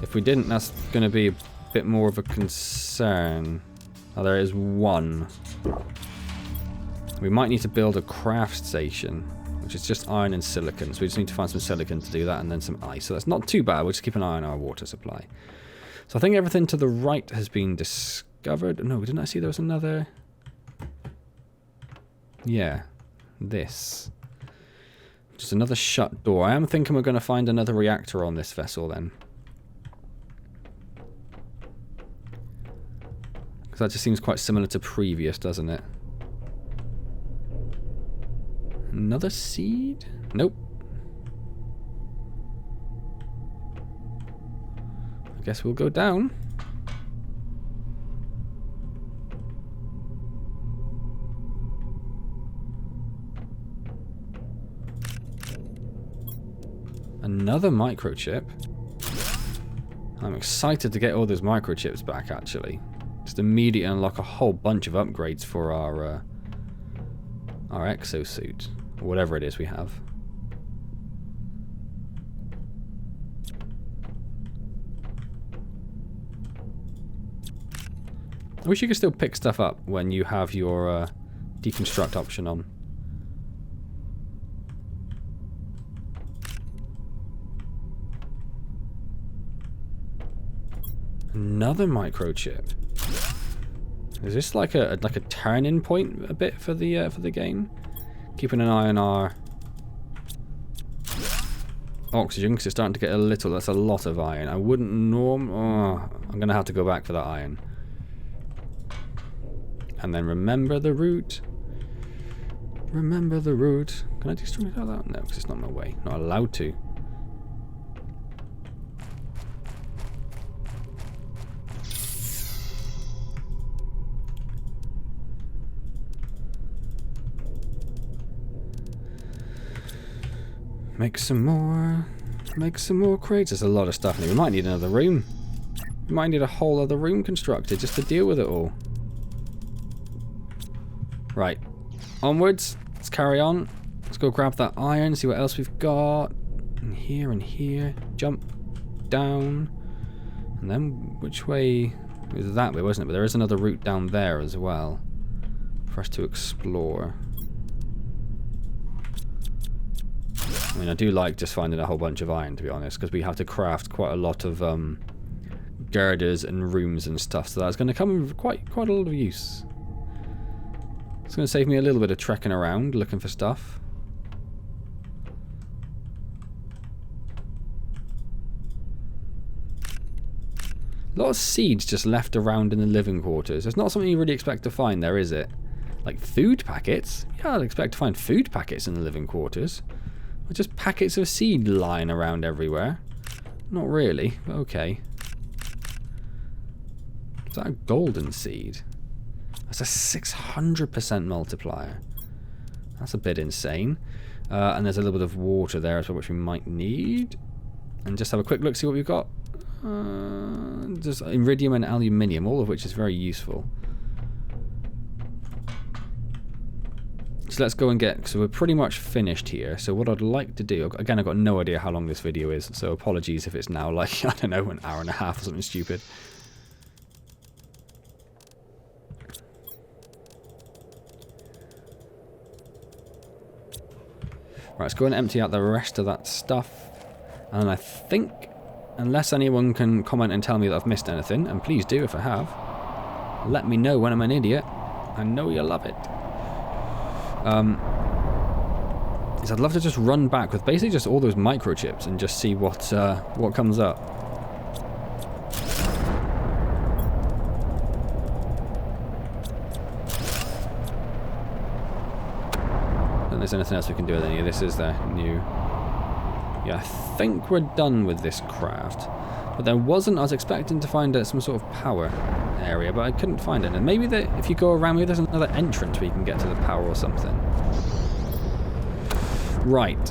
If we didn't, that's going to be a bit more of a concern. Oh, there is one. We might need to build a craft station, which is just iron and silicon. So we just need to find some silicon to do that, and then some ice. So that's not too bad. We'll just keep an eye on our water supply. So I think everything to the right has been discovered. No, didn't I see there was another? Yeah, this. Just another shut door. I am thinking we're going to find another reactor on this vessel then. Because that just seems quite similar to previous, doesn't it? Another seed? Nope. I guess we'll go down. Another microchip. I'm excited to get all those microchips back, actually. Just immediately unlock a whole bunch of upgrades for our exosuit. Or whatever it is we have. I wish you could still pick stuff up when you have your deconstruct option on. Another microchip. Is this like a turning point a bit for the game? Keeping an eye on our oxygen because it's starting to get a little. That's a lot of iron. I wouldn't I'm gonna have to go back for that iron. And then remember the route. Remember the route. Can I destroy that? No, because it's not my way. Not allowed to. Make some more crates. There's a lot of stuff in here. We might need another room. We might need a whole other room constructed just to deal with it all. Right. Onwards. Let's carry on. Let's go grab that iron, see what else we've got. And here and here. Jump down. And then which way? It was that way, wasn't it? But there is another route down there as well. for us to explore. I mean, I do like just finding a whole bunch of iron, to be honest, because we have to craft quite a lot of girders and rooms and stuff, so that's going to come in quite a lot of use. It's going to save me a little bit of trekking around looking for stuff. A lot of seeds just left around in the living quarters. It's not something you really expect to find there, is it? Like food packets? Yeah, I'd expect to find food packets in the living quarters. Or just packets of seed lying around everywhere. Not really, but okay. Is that a golden seed? That's a 600% multiplier. That's a bit insane. And there's a little bit of water there as well, which we might need. And just have a quick look, see what we've got. Just iridium and aluminium, all of which is very useful. So let's go and get, so we're pretty much finished here. So what I'd like to do, again, I've got no idea how long this video is, so apologies if it's now like, I don't know, an hour and a half or something stupid. Right, let's go and empty out the rest of that stuff. And I think, unless anyone can comment and tell me that I've missed anything, and please do if I have, let me know when I'm an idiot. I know you'll love it. Is I'd love to just run back with basically just all those microchips and just see what comes up. Don't think there's anything else we can do with any of this, is there? New. Yeah, I think we're done with this craft. But there wasn't, I was expecting to find some sort of power area, but I couldn't find it. And maybe if you go around, maybe there's another entrance where you can get to the power or something. Right.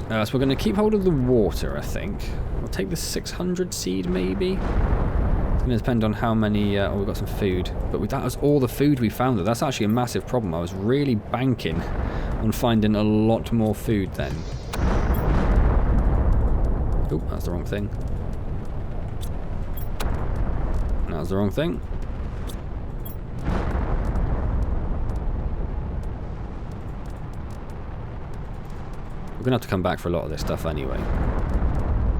So we're going to keep hold of the water, I think. We'll take the 600 seed, maybe. It's going to depend on how many... oh, we've got some food. But that was all the food we found. That's actually a massive problem. I was really banking on finding a lot more food then. Oh, that's the wrong thing. That was the wrong thing. We're going to have to come back for a lot of this stuff anyway.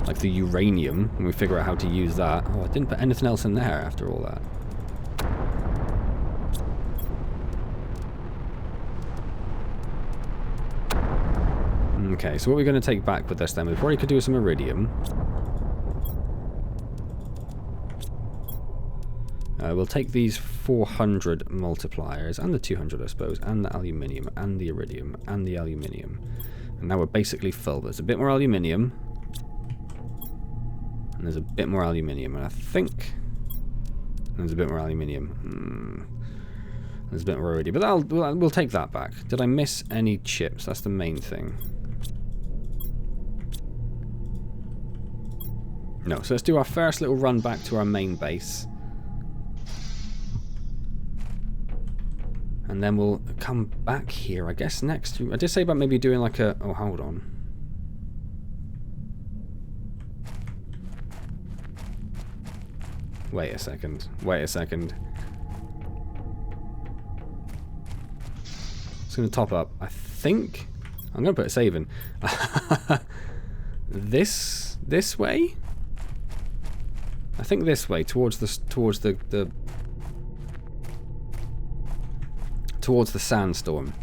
Like the uranium, when we figure out how to use that. Oh, I didn't put anything else in there after all that. Okay, so what we're going to take back with this then, we probably could do some iridium. We'll take these 400 multipliers, and the 200 I suppose, and the aluminium, and the iridium, and the aluminium. And now we're basically full. There's a bit more aluminium. And there's a bit more aluminium, and I think... there's a bit more aluminium. There's a bit more iridium, but we'll take that back. Did I miss any chips? That's the main thing. No, so let's do our first little run back to our main base. And then we'll come back here, I guess, next. I did say about maybe doing like a... oh, hold on. Wait a second. Wait a second. It's going to top up. I think... I'm going to put a save in. This way? I think this way, towards the sandstorm.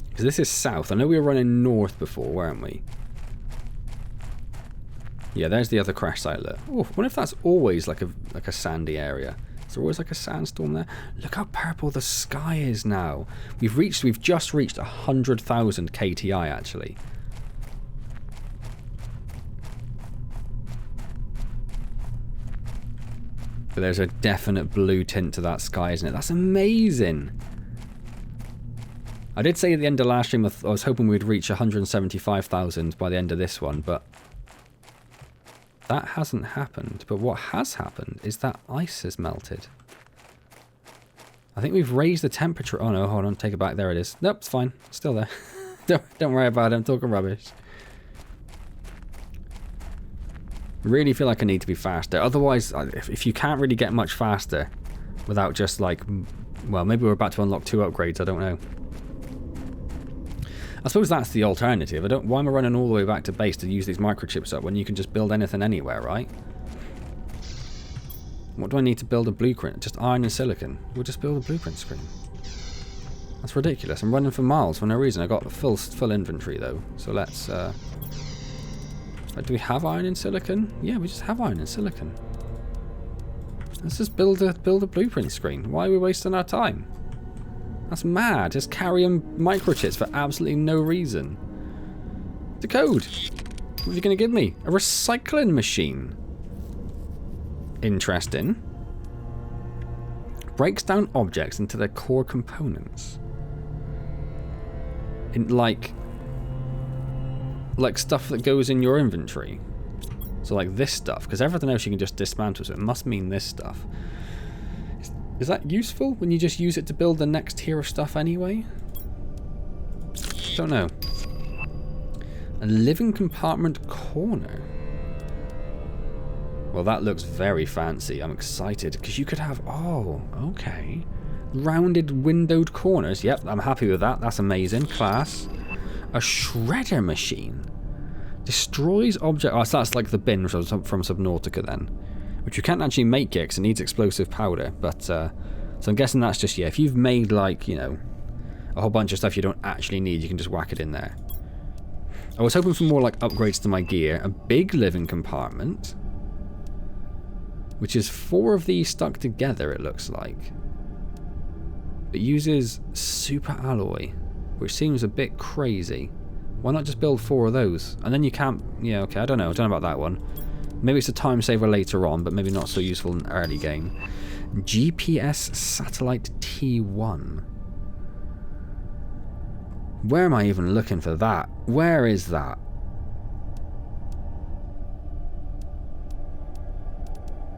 Because this is south. I know we were running north before, weren't we? Yeah, there's the other crash site. Look. Oh, I wonder if that's always like a sandy area. Is there always like a sandstorm there? Look how purple the sky is now. We've just reached 100,000 KTI actually. But there's a definite blue tint to that sky, isn't it? That's amazing. I did say at the end of last stream I was hoping we'd reach 175,000 by the end of this one, but that hasn't happened. But what has happened is that ice has melted. I think we've raised the temperature. Oh no, hold on, take it back. There it is. Nope, it's fine. It's still there. don't worry about it. I'm talking rubbish. Really feel like I need to be faster. Otherwise, if you can't really get much faster without just like... Well, maybe we're about to unlock 2 upgrades, I don't know. I suppose that's the alternative. Why am I running all the way back to base to use these microchips up when you can just build anything anywhere, right? What do I need to build a blueprint? Just iron and silicon. We'll just build a blueprint screen. That's ridiculous. I'm running for miles for no reason. I got the full inventory though. So let's... do we have iron and silicon? Yeah, we just have iron and silicon. Let's just build a blueprint screen. Why are we wasting our time? That's mad. Just carrying microchips for absolutely no reason. The code. What are you going to give me? A recycling machine. Interesting. Breaks down objects into their core components. Like stuff that goes in your inventory. So like this stuff, because everything else you can just dismantle, so it must mean this stuff. Is that useful when you just use it to build the next tier of stuff anyway? Don't know. A living compartment corner. Well, that looks very fancy. I'm excited because you could have... Oh, okay. Rounded windowed corners. Yep, I'm happy with that. That's amazing. Class. A shredder machine. Destroys object... Oh, so that's like the bin from Subnautica then. Which you can't actually make yet because it needs explosive powder. But, so I'm guessing that's just, yeah, if you've made like, you know, a whole bunch of stuff you don't actually need, you can just whack it in there. I was hoping for more like upgrades to my gear. A big living compartment. Which is 4 of these stuck together, it looks like. It uses super alloy, which seems a bit crazy. Why not just build 4 of those? And then you can't... Yeah, okay, I don't know about that one. Maybe it's a time saver later on, but maybe not so useful in early game. GPS satellite T1. Where am I even looking for that? Where is that?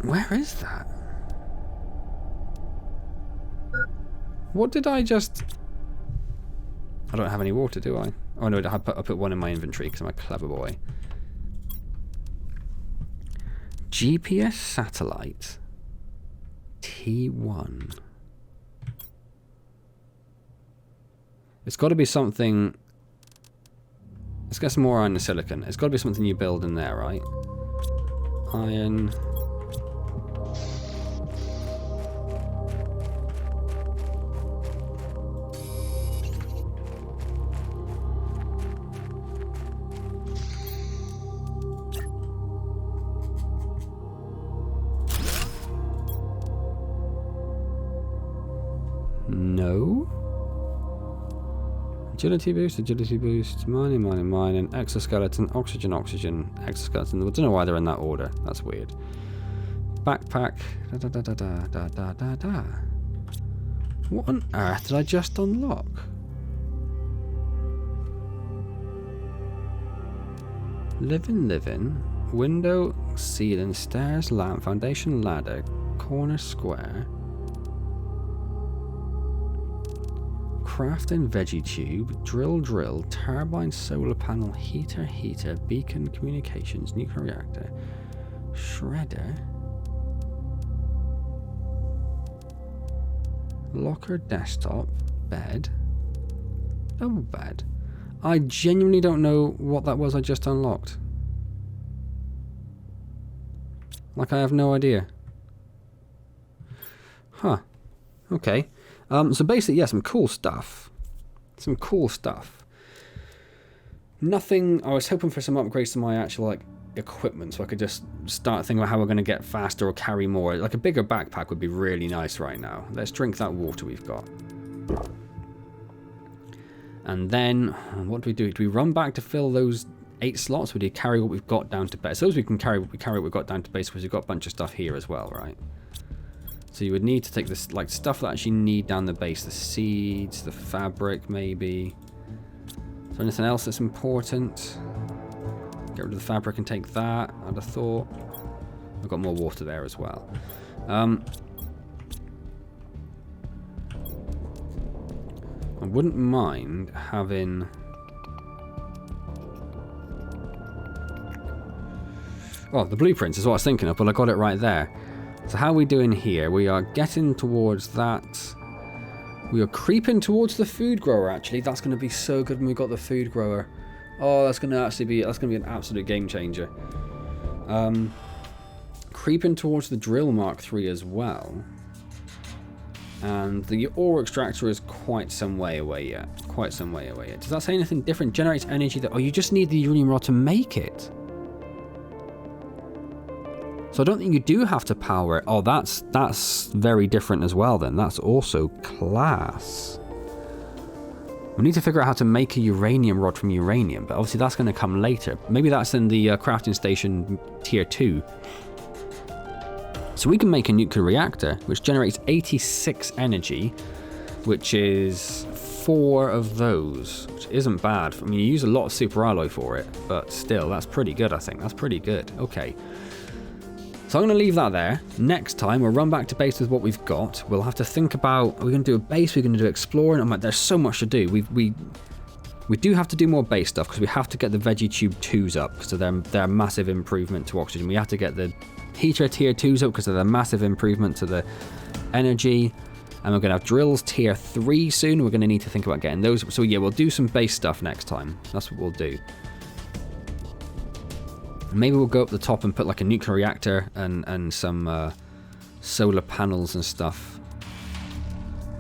Where is that? What did I just... I don't have any water, do I? Oh no, I put one in my inventory because I'm a clever boy. GPS satellite T1. It's got to be something... Let's get some more iron and silicon. It's got to be something you build in there, right? Iron... No. Agility boost, mining, exoskeleton, oxygen, exoskeleton. I don't know why they're in that order. That's weird. Backpack. What on earth did I just unlock? Living. Window, ceiling, stairs, lamp, foundation, ladder, corner, square. Crafting veggie tube, drill, turbine, solar panel, heater, beacon, communications, nuclear reactor, shredder, locker, desktop, bed, double bed. I genuinely don't know what that was I just unlocked. Like I have no idea. Huh. Okay. So basically, yeah, some cool stuff. Nothing... I was hoping for some upgrades to my actual, like, equipment so I could just start thinking about how we're going to get faster or carry more. Like, a bigger backpack would be really nice right now. Let's drink that water we've got. And then, what do? Do we run back to fill those 8 slots, or do we carry what we've got down to base? So as we can carry what we've got down to base, because we've got a bunch of stuff here as well, right? So you would need to take this, like, stuff that I actually need down the base. The seeds, the fabric, maybe. Is there anything else that's important? Get rid of the fabric and take that, I'd have thought. I've got more water there as well. I wouldn't mind having... Oh, the blueprints is what I was thinking of, but I got it right there. So how are we doing here? We are getting towards that. We are creeping towards the food grower, actually. That's going to be so good when we got the food grower. Oh, that's going to actually be, that's going to be an absolute game changer. Creeping towards the drill Mark III as well. And the ore extractor is quite some way away yet. Quite some way away yet. Does that say anything different? Generates energy that... Oh, you just need the uranium rod to make it. So I don't think you do have to power it. Oh, that's very different as well then. That's also class. We need to figure out how to make a uranium rod from uranium, but obviously that's going to come later. Maybe that's in the crafting station tier 2. So we can make a nuclear reactor, which generates 86 energy, which is 4 of those, which isn't bad. I mean, you use a lot of super alloy for it, but still, that's pretty good, I think. That's pretty good. Okay. So I'm going to leave that there. Next time, we'll run back to base with what we've got. We'll have to think about, are we going to do a base? We're going to do exploring. I'm like, there's so much to do. We do have to do more base stuff because we have to get the veggie tube 2s up. So they're a massive improvement to oxygen. We have to get the heater tier 2s up because they're a massive improvement to the energy. And we're going to have drills tier 3 soon. We're going to need to think about getting those. So yeah, we'll do some base stuff next time. That's what we'll do. Maybe we'll go up the top and put like a nuclear reactor and some solar panels and stuff.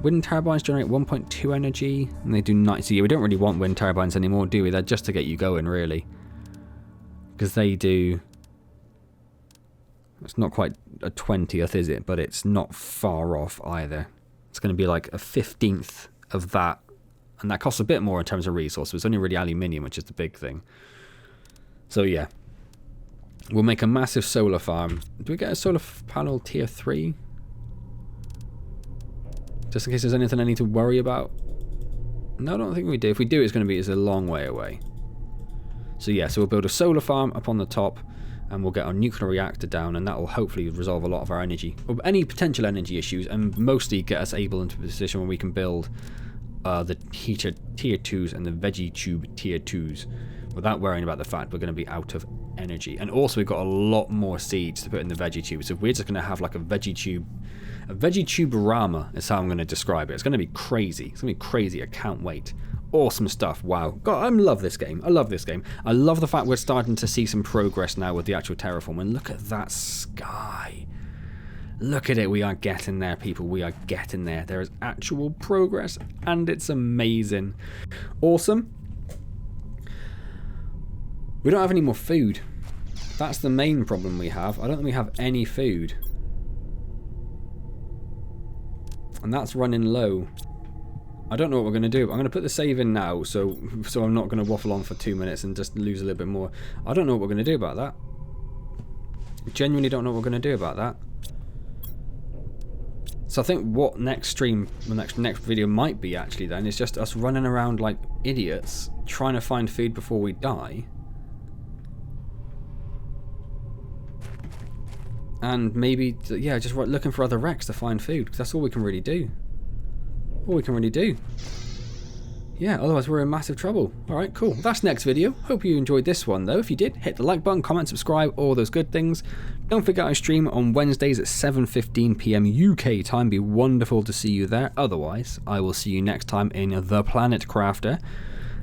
Wind turbines generate 1.2 energy, and they do 90. So yeah, we don't really want wind turbines anymore, do we? They're just to get you going, really. Because they do... It's not quite a 20th, is it? But it's not far off either. It's going to be like a 15th of that. And that costs a bit more in terms of resources. It's only really aluminium, which is the big thing. So yeah. We'll make a massive solar farm. Do we get a solar panel tier 3? Just in case there's anything I need to worry about. No, I don't think we do. If we do, it's a long way away. So yeah, so we'll build a solar farm up on the top, and we'll get our nuclear reactor down, and that will hopefully resolve a lot of our energy, or any potential energy issues, and mostly get us able into a position where we can build the heater tier 2s and the veggie tube tier 2s without worrying about the fact we're going to be out of energy. And also we've got a lot more seeds to put in the veggie tube, so we're just going to have like a veggie tube rama is how I'm going to describe it. It's going to be crazy. It's going to be crazy. I can't wait. Awesome stuff. Wow. God, I love this game. I love this game. I love the fact we're starting to see some progress now with the actual terraform. And look at that sky. Look at it. We are getting there, people. We are getting there. There is actual progress, and it's amazing. Awesome. We don't have any more food. That's the main problem we have. I don't think we have any food. And that's running low. I don't know what we're going to do. I'm going to put the save in now, so I'm not going to waffle on for 2 minutes and just lose a little bit more. I don't know what we're going to do about that. I genuinely don't know what we're going to do about that. So I think what next stream, the next video might be actually then, is just us running around like idiots, trying to find food before we die. And maybe, yeah, just looking for other wrecks to find food, because that's all we can really do. All we can really do. Yeah, otherwise we're in massive trouble. Alright, cool. That's next video. Hope you enjoyed this one, though. If you did, hit the like button, comment, subscribe, all those good things. Don't forget I stream on Wednesdays at 7:15 PM UK time. Be wonderful to see you there. Otherwise, I will see you next time in The Planet Crafter.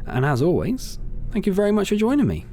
And as always, thank you very much for joining me.